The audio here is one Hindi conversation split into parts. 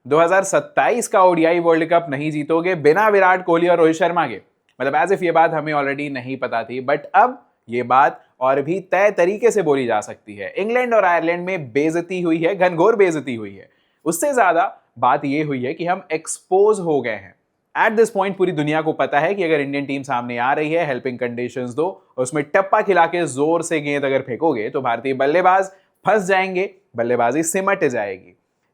2027 का ओडीआई वर्ल्ड कप नहीं जीतोगे बिना विराट कोहली और रोहित शर्मा के। मतलब एज इफ ये बात हमें ऑलरेडी नहीं पता थी, बट अब ये बात और भी तय तरीके से बोली जा सकती है। इंग्लैंड और आयरलैंड में बेइज्जती हुई है, घनघोर बेइज्जती हुई है। उससे ज्यादा बात यह हुई है कि हम एक्सपोज हो गए हैं। एट दिस पॉइंट पूरी दुनिया को पता है कि अगर इंडियन टीम सामने आ रही है, हेल्पिंग कंडीशंस दो और उसमें टप्पा खिला के जोर से गेंद अगर फेंकोगे तो भारतीय बल्लेबाज फंस जाएंगे, बल्लेबाजी सिमट जाएगी।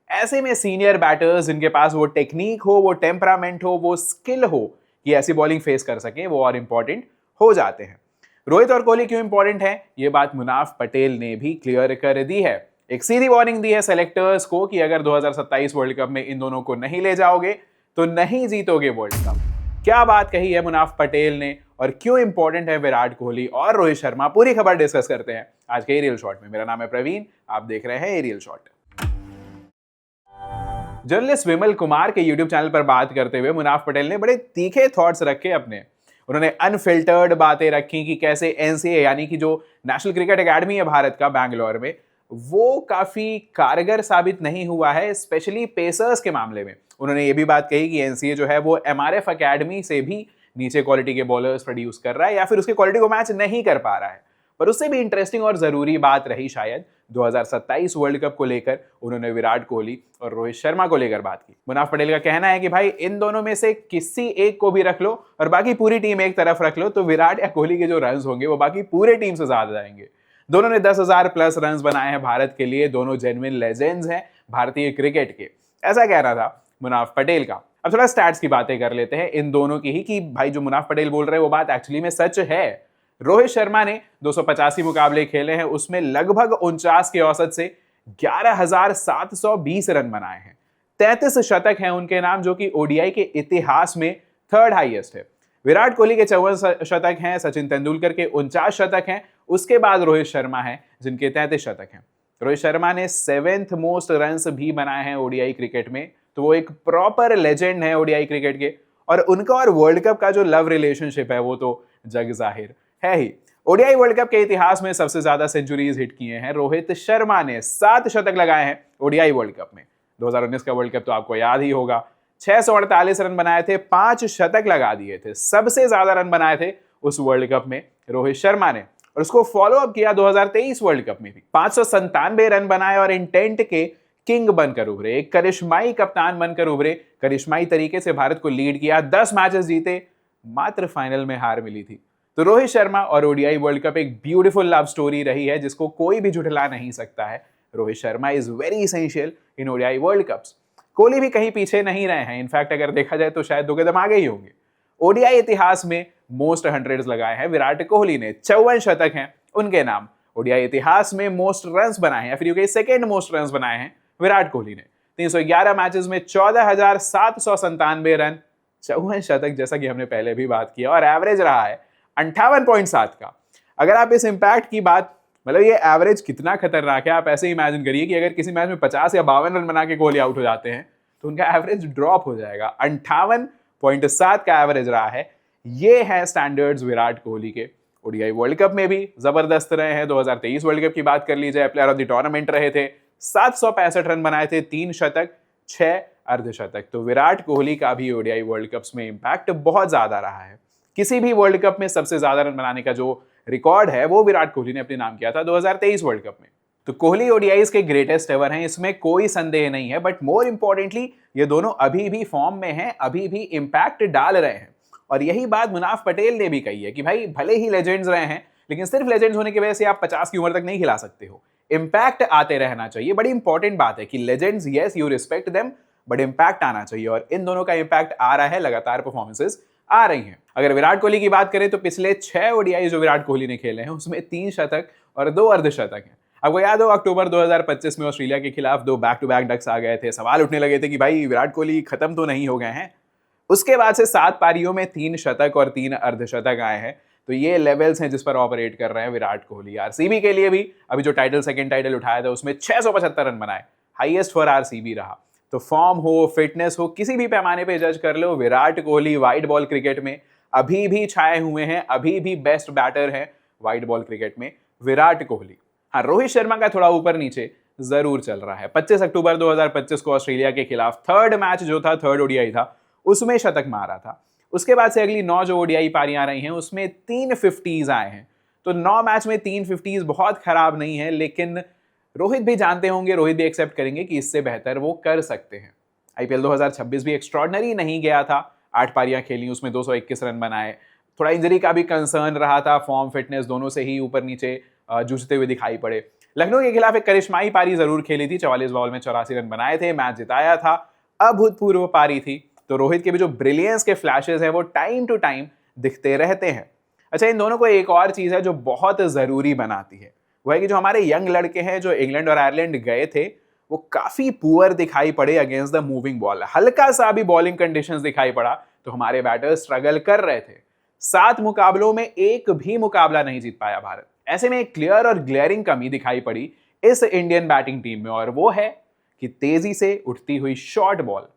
ऐसे में सीनियर बैटर्स जिनके पास वो टेक्निक हो, वो टेम्परामेंट हो, वो स्किल हो कि ऐसी बॉलिंग फेस कर सके, वो और इंपॉर्टेंट हो जाते हैं। रोहित और कोहली क्यों इंपॉर्टेंट है, ये बात मुनाफ पटेल ने भी क्लियर कर दी है। एक सीधी वार्निंग दी है सेलेक्टर्स को कि अगर 2027 वर्ल्ड कप में इन दोनों को नहीं ले जाओगे तो नहीं जीतोगे वर्ल्ड कप। क्या बात कही है मुनाफ पटेल ने और क्यों इंपॉर्टेंट है विराट कोहली और रोहित शर्मा, पूरी खबर डिस्कस करते हैं आज के एरियल शॉट में। मेरा नाम है प्रवीण, आप देख रहे हैं aerial shot. Journalist Vimal Kumar के यूट्यूब चैनल पर बात करते हुए मुनाफ पटेल ने बड़े तीखे थॉट्स रखे अपने। उन्होंने अनफिल्टर्ड बातें रखी कि कैसे एनसीए यानी कि जो नेशनल क्रिकेट एकेडमी है भारत का बैंगलोर में, वो काफी कारगर साबित नहीं हुआ है, स्पेशली पेसर्स के मामले में। उन्होंने ये भी बात कही कि एनसीए जो है वो एमआरएफ एकेडमी से भी नीचे क्वालिटी के बॉलर्स प्रोड्यूस कर रहा है या फिर उसकी क्वालिटी को मैच नहीं कर पा रहा है। पर उससे भी इंटरेस्टिंग और जरूरी बात रही शायद 2027 वर्ल्ड कप को लेकर उन्होंने विराट कोहली और रोहित शर्मा को लेकर बात की। मुनाफ पटेल का कहना है कि भाई इन दोनों में से किसी एक को भी रख लो और बाकी पूरी टीम एक तरफ रख लो तो विराट या कोहली के जो रन होंगे वो बाकी पूरे टीम से ज्यादा जाएंगे। दोनों ने 10,000 प्लस रन बनाए हैं भारत के लिए, दोनों जेन्युइन लेजेंड्स हैं भारतीय क्रिकेट के। ऐसा कहना था मुनाफ पटेल का। अब थोड़ा स्टैट्स की बातें कर लेते हैं इन दोनों की ही कि भाई जो मुनाफ पटेल बोल रहे हैं वो बात एक्चुअली में सच है। रोहित शर्मा ने 285 मुकाबले खेले हैं, उसमें लगभग 49 के औसत से 11,720 रन बनाए हैं। 33 शतक हैं उनके नाम, जो कि ओडीआई के इतिहास में थर्ड हाईएस्ट है। विराट कोहली के 54 शतक हैं, सचिन तेंदुलकर के 49 शतक हैं, उसके बाद रोहित शर्मा हैं जिनके 33 शतक हैं। रोहित शर्मा ने 7th मोस्ट रन्स भी बनाए हैं ओडीआई क्रिकेट में, तो वो एक प्रॉपर लेजेंड है ओडीआई क्रिकेट के। और उनका और वर्ल्ड कप का जो लव रिलेशनशिप है वो तो जग जाहिर है ही। ओडीआई वर्ल्ड कप के इतिहास में सबसे ज्यादा सेंचुरीज हिट किए हैं रोहित शर्मा ने, 7 शतक लगाए हैं ओडीआई वर्ल्ड कप में। 2019 का वर्ल्ड कप तो आपको याद ही होगा, 648 रन बनाए थे, 5 शतक लगा दिए थे। सबसे ज्यादा रन बनाए थे उस वर्ल्ड कप में रोहित शर्मा ने, और उसको फॉलो अप किया 2023 वर्ल्ड कप में भी। 597 रन बनाए और इंटेंट के किंग बनकर उभरे, एक करिश्माई कप्तान बनकर उभरे, करिश्माई तरीके से भारत को लीड किया, 10 मैचेस जीते, मात्र फाइनल में हार मिली थी। तो रोहित शर्मा और ओडीआई वर्ल्ड कप एक ब्यूटीफुल लव स्टोरी रही है जिसको कोई भी झुठला नहीं सकता है। Rohit Sharma is very essential in ODI world cups. Kohli भी कहीं पीछे नहीं रहे हैं, इनफैक्ट अगर देखा जाए तो शायद 2 कदम आगे ही होंगे। ओडीआई इतिहास में मोस्ट 100s लगाए हैं विराट कोहली ने, 54 शतक हैं उनके नाम। ओडीआई इतिहास में मोस्ट रन्स बनाए हैं, फिर यूके सेकंड मोस्ट रन्स बनाए हैं विराट कोहली ने। 311 मैचेस में 14,797 रन, 54 शतक, जैसा कि हमने पहले भी बात किया, और एवरेज रहा है 58.7 का। अगर आप इस इंपैक्ट की बात, मतलब ये एवरेज कितना खतरनाक है, आप ऐसे इमेजिन करिए कि अगर किसी मैच में 50 या 52 रन बना के कोहली आउट हो जाते हैं तो उनका एवरेज ड्रॉप हो जाएगा। 58.7 का एवरेज रहा है। ये है स्टैंडर्ड्स विराट कोहली के। ओडीआई वर्ल्ड कप में भी जबरदस्त रहे हैं। 2023 वर्ल्ड कप की बात कर लीजिए, प्लेयर ऑफ द टूर्नामेंट रहे थे, 765 रन बनाए थे, 3 शतक, 6 अर्धशतक। तो विराट कोहली का भी ओडीआई वर्ल्ड कप्स में इंपैक्ट बहुत ज्यादा रहा है। किसी भी वर्ल्ड कप में सबसे ज्यादा रन बनाने का जो रिकॉर्ड है वो विराट कोहली ने अपने नाम किया था 2023 वर्ल्ड कप में। तो कोहली ओडीआईज के ग्रेटेस्ट एवर हैं, इसमें कोई संदेह नहीं है। बट मोर इंपॉर्टेंटली ये दोनों अभी भी फॉर्म में हैं, अभी भी इंपैक्ट डाल रहे हैं। और यही बात मुनाफ पटेल ने भी कही है कि भाई भले ही लेजेंड्स रहे हैं, लेकिन सिर्फ लेजेंड्स होने की वजह से आप 50 की उम्र तक नहीं खिला सकते हो। इंपैक्ट आते रहना चाहिए। बड़ी इंपॉर्टेंट बात है कि legends, yes you respect them, but impact आना चाहिए। और इन दोनों का इंपैक्ट आ रहा है, लगातार परफॉर्मेंसेस आ रही हैं। अगर विराट कोहली की बात करें तो पिछले 6 ओडीआई जो विराट कोहली ने खेले हैं उसमें 3 शतक और 2 अर्धशतक हैं। आपको याद हो अक्टूबर 2025 में ऑस्ट्रेलिया के खिलाफ 2 बैक टू बैक डक्स आ गए थे, सवाल उठने लगे थे कि भाई विराट कोहली खत्म तो नहीं हो गए हैं। उसके बाद से 7 पारियों में 3 शतक और 3 अर्धशतक आए हैं। तो ये लेवल्स हैं जिस पर ऑपरेट कर रहे हैं विराट कोहली। आरसीबी के लिए भी अभी जो सेकंड टाइटल उठाया था उसमें 675 रन बनाए, हाईएस्ट फॉर आरसीबी रहा। तो फॉर्म हो, फिटनेस हो, किसी भी पैमाने पे जज कर लो, Virat Kohli white ball cricket में अभी भी छाए हुए हैं, अभी भी बेस्ट बैटर हैं वाइड बॉल क्रिकेट में विराट कोहली। हाँ, रोहित शर्मा का थोड़ा ऊपर नीचे जरूर चल रहा है। 25 अक्टूबर 2025 को ऑस्ट्रेलिया के खिलाफ थर्ड मैच जो था, थर्ड ओडीआई था, उसमें शतक मारा था। उसके बाद से अगली 9 जो ओडीआई पारियां रही हैं उसमें 3 50s आए हैं। तो 9 मैच में 3 50s बहुत खराब नहीं है, लेकिन रोहित भी जानते होंगे, रोहित भी एक्सेप्ट करेंगे कि इससे बेहतर वो कर सकते हैं। आईपीएल 2026 भी एक्स्ट्रॉर्डनरी नहीं गया था, 8 पारियां खेली, उसमें 221 रन बनाए। थोड़ा इंजरी का भी कंसर्न रहा था, फॉर्म फिटनेस दोनों से ही ऊपर नीचे जूझते हुए दिखाई पड़े। लखनऊ के खिलाफ एक करिश्माई पारी जरूर खेली थी, 44 बॉल में 84 रन बनाए थे, मैच जिताया था, अभूतपूर्व पारी थी। तो रोहित के भी जो ब्रिलियंस के फ्लैशेस हैं वो टाइम टू टाइम दिखते रहते हैं। अच्छा, इन दोनों को एक और चीज है जो बहुत जरूरी बनाती है, वो है कि जो हमारे यंग लड़के हैं जो इंग्लैंड और आयरलैंड गए थे, वो काफी पुअर दिखाई पड़े अगेंस्ट द मूविंग बॉल। हल्का सा भी बॉलिंग कंडीशंस दिखाई पड़ा तो हमारे बैटर्स स्ट्रगल कर रहे थे। 7 मुकाबलों में एक भी मुकाबला नहीं जीत पाया भारत। ऐसे में एक क्लियर और ग्लेयरिंग कमी दिखाई पड़ी इस इंडियन बैटिंग टीम में, और वो है कि तेजी से उठती हुई शॉर्ट बॉल।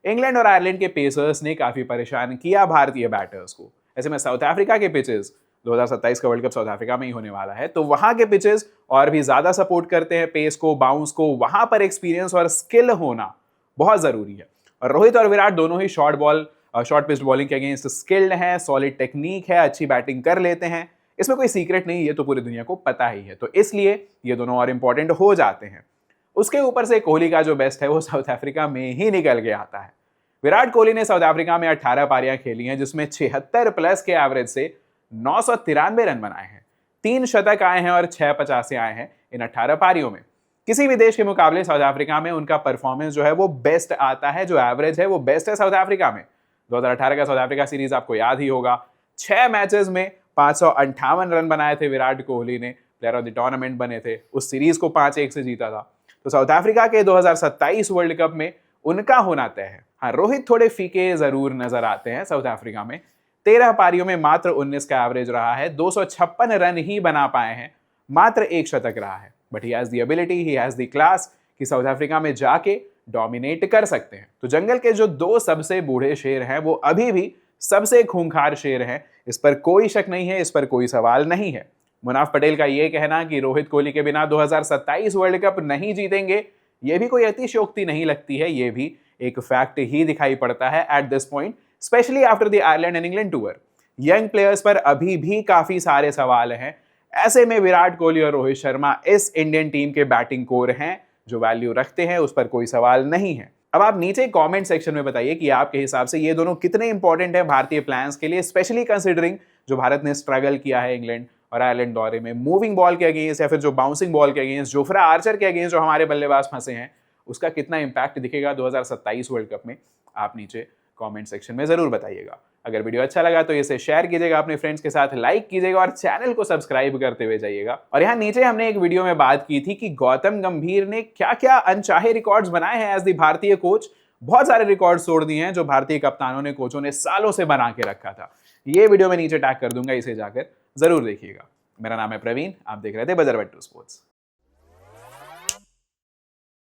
इंग्लैंड और आयरलैंड के पेसर्स ने काफी परेशान किया भारतीय बैटर्स को। ऐसे में साउथ अफ्रीका के पिचेस, 2027 का वर्ल्ड कप साउथ अफ्रीका में ही होने वाला है, तो वहां के पिचेस और भी ज्यादा सपोर्ट करते हैं पेस को, बाउंस को। वहां पर एक्सपीरियंस और स्किल होना बहुत जरूरी है। और रोहित और विराट दोनों ही शॉर्ट पिच बॉलिंग के अगेंस्ट स्किल्ड हैं, सॉलिड टेक्निक है, अच्छी बैटिंग कर लेते हैं। इसमें कोई सीक्रेट नहीं, ये तो पूरी दुनिया को पता ही है। तो इसलिए ये दोनों और इंपॉर्टेंट हो जाते हैं। उसके ऊपर से कोहली का जो बेस्ट है वो साउथ अफ्रीका में ही निकल के आता है। विराट कोहली ने साउथ अफ्रीका में 18 पारियां खेली हैं, जिसमें 76 प्लस के एवरेज से 993 रन बनाए हैं। 3 शतक आए हैं और 6 85 आए हैं इन 18 पारियों में। किसी भी देश के मुकाबले साउथ अफ्रीका में उनका परफॉर्मेंस जो है वो बेस्ट आता है, जो एवरेज है वो बेस्ट है साउथ अफ्रीका में। 2018 का साउथ अफ्रीका सीरीज आपको याद ही होगा, 6 मैचेस में 558 रन बनाए थे विराट कोहली ने, प्लेयर ऑफ द टूर्नामेंट बने थे, उस सीरीज को 5-1 से जीता था। तो साउथ अफ्रीका के 2027 वर्ल्ड कप में उनका होना तय है। हाँ, रोहित थोड़े फीके जरूर नजर आते हैं साउथ अफ्रीका में। 13 पारियों में मात्र 19 का एवरेज रहा है, 256 रन ही बना पाए हैं, मात्र 1 शतक रहा है। But he has the ability, he has the class कि साउथ अफ्रीका में जाके डोमिनेट कर सकते हैं। तो जंगल के जो 2 सबसे बूढ़े शेर हैं वो अभी भी सबसे खूंखार शेर हैं, इस पर कोई शक नहीं है, इस पर कोई सवाल नहीं है। मुनाफ पटेल का यह कहना कि रोहित कोहली के बिना 2027 वर्ल्ड कप नहीं जीतेंगे, यह भी कोई अतिशयोक्ति नहीं लगती है, यह भी एक फैक्ट ही दिखाई पड़ता है at this point, specially after the Ireland and England tour. Young players पर अभी भी काफी सारे सवाल हैं। ऐसे में विराट कोहली और रोहित शर्मा इस इंडियन टीम के बैटिंग कोर हैं, जो वैल्यू रखते हैं, उस पर कोई सवाल नहीं है। अब आप नीचे कमेंट सेक्शन में बताइए कि आपके हिसाब से ये दोनों कितने इंपॉर्टेंट है भारतीय प्लान्स के लिए, स्पेशली कंसिडरिंग जो भारत ने स्ट्रगल किया है इंग्लैंड और आयरलैंड दौरे में, मूविंग बॉल के अगेंस्ट या फिर जो बाउंसिंग बॉल के अगेंस्ट, जोफ्रा आर्चर के अगेंस्ट जो हमारे बल्लेबाज फंसे हैं, उसका कितना इंपैक्ट दिखेगा 2027 वर्ल्ड कप में। आप नीचे कमेंट सेक्शन में जरूर बताइएगा। अगर वीडियो अच्छा लगा तो इसे शेयर कीजिएगा अपने फ्रेंड्स के साथ, लाइक कीजिएगा और चैनल को सब्सक्राइब करते हुए जाइएगा। और यहाँ नीचे हमने एक वीडियो में बात की थी कि गौतम गंभीर ने क्या क्या अनचाहे रिकॉर्ड्स बनाए हैं एज द भारतीय कोच। बहुत सारे रिकॉर्ड्स तोड़ दिए हैं जो भारतीय कप्तानों ने, कोचों ने सालों से बना के रखा था। ये वीडियो मैं नीचे टैग कर दूंगा, इसे जाकर जरूर देखिएगा। मेरा नाम है प्रवीण, आप देख रहे थे बजरबट्टू स्पोर्ट्स।